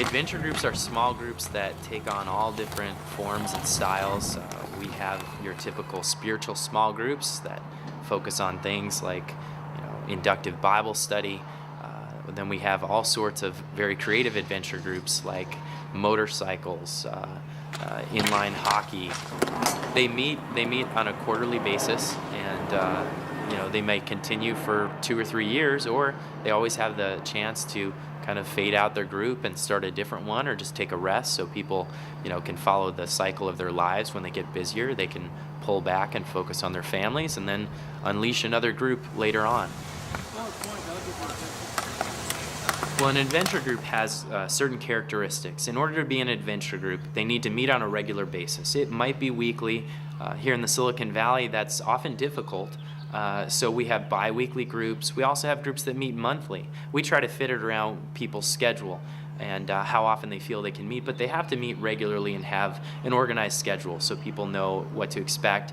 Adventure groups are small groups that take on all different forms and styles. We have your typical spiritual small groups that focus on things like, inductive Bible study. Then we have all sorts of very creative adventure groups like motorcycles, inline hockey. They meet on a quarterly basis, and they may continue for 2 or 3 years, or they always have the chance to kind of fade out their group and start a different one, or just take a rest so people can follow the cycle of their lives. When they get busier, they can pull back and focus on their families, and then unleash another group later on. Well, an adventure group has certain characteristics. In order to be an adventure group, they need to meet on a regular basis. It might be weekly. Here in the Silicon Valley, that's often difficult. So we have bi-weekly groups. We also have groups that meet monthly. We try to fit it around people's schedule and how often they feel they can meet, but they have to meet regularly and have an organized schedule so people know what to expect.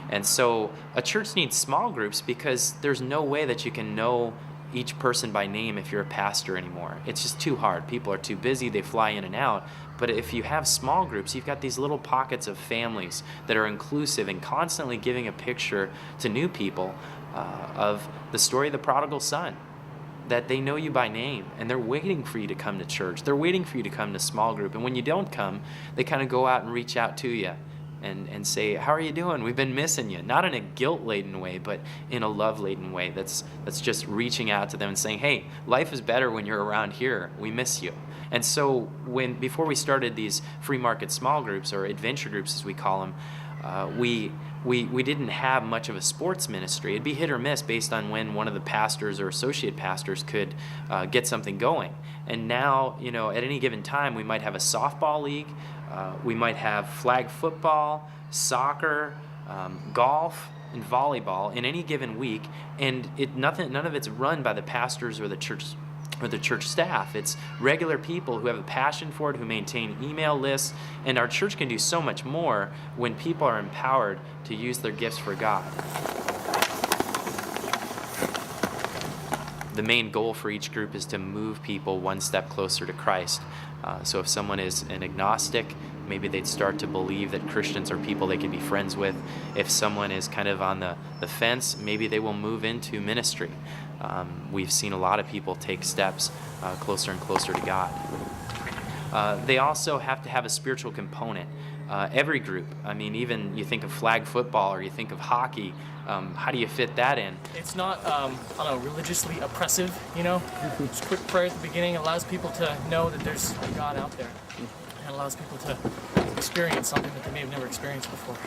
And so a church needs small groups because there's no way that you can know each person by name if you're a pastor anymore. It's just too hard. People are too busy. They fly in and out. But if you have small groups, you've got these little pockets of families that are inclusive and constantly giving a picture to new people of the story of the prodigal son, that they know you by name and they're waiting for you to come to church. They're waiting for you to come to small group. And when you don't come, they kind of go out and reach out to you and say, how are you doing? We've been missing you. Not in a guilt-laden way, but in a love-laden way that's just reaching out to them and saying, hey, life is better when you're around here. We miss you. And so before we started these free market small groups, or adventure groups as we call them, we didn't have much of a sports ministry. It'd be hit or miss based on when one of the pastors or associate pastors could get something going. And now, at any given time, we might have a softball league, we might have flag football, soccer, golf, and volleyball in any given week, and none of it's run by the pastors or the church staff. It's regular people who have a passion for it, who maintain email lists, and our church can do so much more when people are empowered to use their gifts for God. The main goal for each group is to move people one step closer to Christ. So if someone is an agnostic, maybe they'd start to believe that Christians are people they can be friends with. If someone is kind of on the fence, maybe they will move into ministry. We've seen a lot of people take steps closer and closer to God. They also have to have a spiritual component. Every group, even you think of flag football or you think of hockey, how do you fit that in? It's not, religiously oppressive, Just quick prayer at the beginning allows people to know that there's a God out there. And allows people to experience something that they may have never experienced before.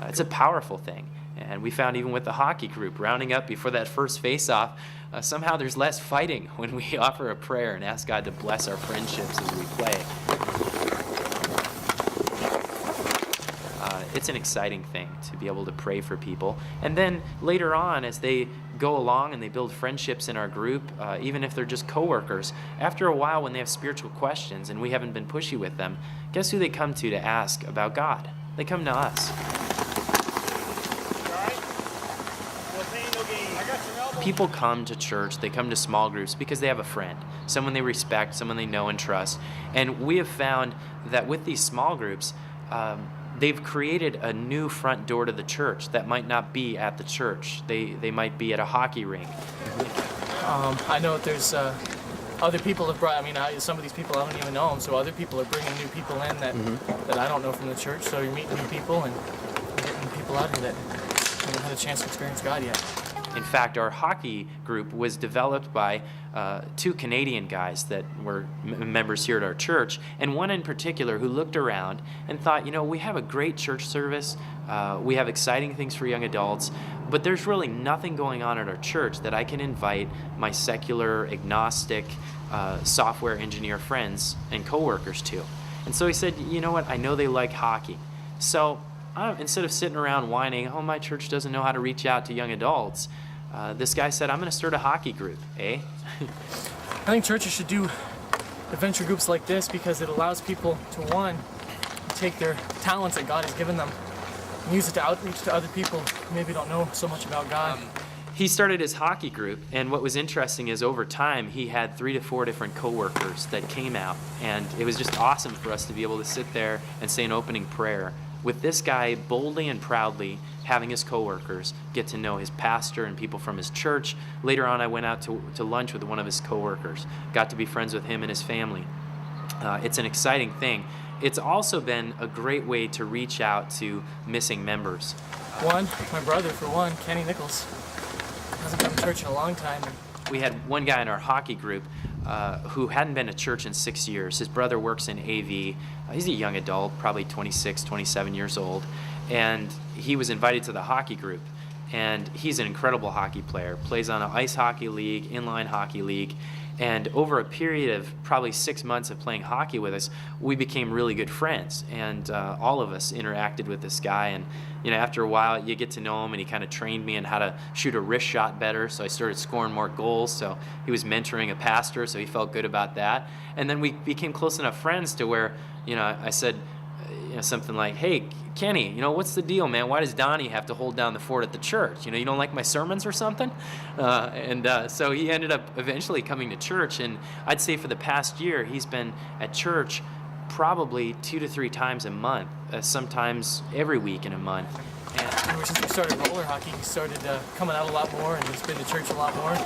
It's a powerful thing. And we found even with the hockey group, rounding up before that first face-off, somehow there's less fighting when we offer a prayer and ask God to bless our friendships as we play. It's an exciting thing to be able to pray for people. And then later on, as they go along and they build friendships in our group, even if they're just coworkers, after a while when they have spiritual questions and we haven't been pushy with them, guess who they come to ask about God? They come to us. People come to church, they come to small groups because they have a friend, someone they respect, someone they know and trust. And we have found that with these small groups, they've created a new front door to the church that might not be at the church. They might be at a hockey rink. I know that there's other people have brought, some of these people I don't even know them, so other people are bringing new people in that I don't know from the church. So you're meeting new people and getting people out here that haven't had a chance to experience God yet. In fact, our hockey group was developed by 2 Canadian guys that were members here at our church, and one in particular who looked around and thought, we have a great church service, we have exciting things for young adults, but there's really nothing going on at our church that I can invite my secular, agnostic, software engineer friends and coworkers to. And so he said, you know what, I know they like hockey. So instead of sitting around whining, oh, my church doesn't know how to reach out to young adults, this guy said, I'm going to start a hockey group, eh? I think churches should do adventure groups like this because it allows people to, one, take their talents that God has given them and use it to outreach to other people who maybe don't know so much about God. He started his hockey group, and what was interesting is over time he had 3 to 4 different coworkers that came out, and it was just awesome for us to be able to sit there and say an opening prayer with this guy boldly and proudly having his coworkers get to know his pastor and people from his church. Later on, I went out to lunch with one of his coworkers, got to be friends with him and his family. It's an exciting thing. It's also been a great way to reach out to missing members. One, my brother for one, Kenny Nichols. Hasn't come to church in a long time. We had one guy in our hockey group who hadn't been to church in 6 years. His brother works in AV. He's a young adult, probably 26, 27 years old. And he was invited to the hockey group. And he's an incredible hockey player, plays on an ice hockey league, inline hockey league. And over a period of probably 6 months of playing hockey with us, we became really good friends. And all of us interacted with this guy. And after a while, you get to know him, and he kind of trained me in how to shoot a wrist shot better. So I started scoring more goals. So he was mentoring a pastor, so he felt good about that. And then we became close enough friends to where, I said something like, "Hey, Kenny, what's the deal, man? Why does Donnie have to hold down the fort at the church? You don't like my sermons or something?" So he ended up eventually coming to church, and I'd say for the past year, he's been at church probably 2 to 3 times a month, sometimes every week in a month. And ever since we started roller hockey, he started coming out a lot more, and he's been to church a lot more.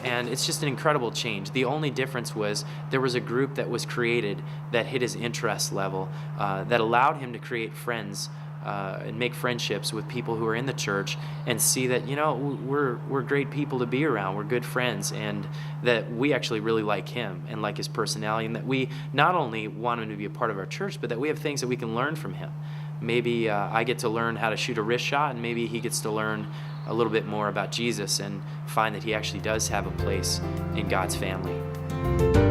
And it's just an incredible change. The only difference was there was a group that was created that hit his interest level, that allowed him to create friends and make friendships with people who are in the church and see that, we're great people to be around. We're good friends, and that we actually really like him and like his personality, and that we not only want him to be a part of our church, but that we have things that we can learn from him. Maybe I get to learn how to shoot a wrist shot, and maybe he gets to learn a little bit more about Jesus and find that he actually does have a place in God's family.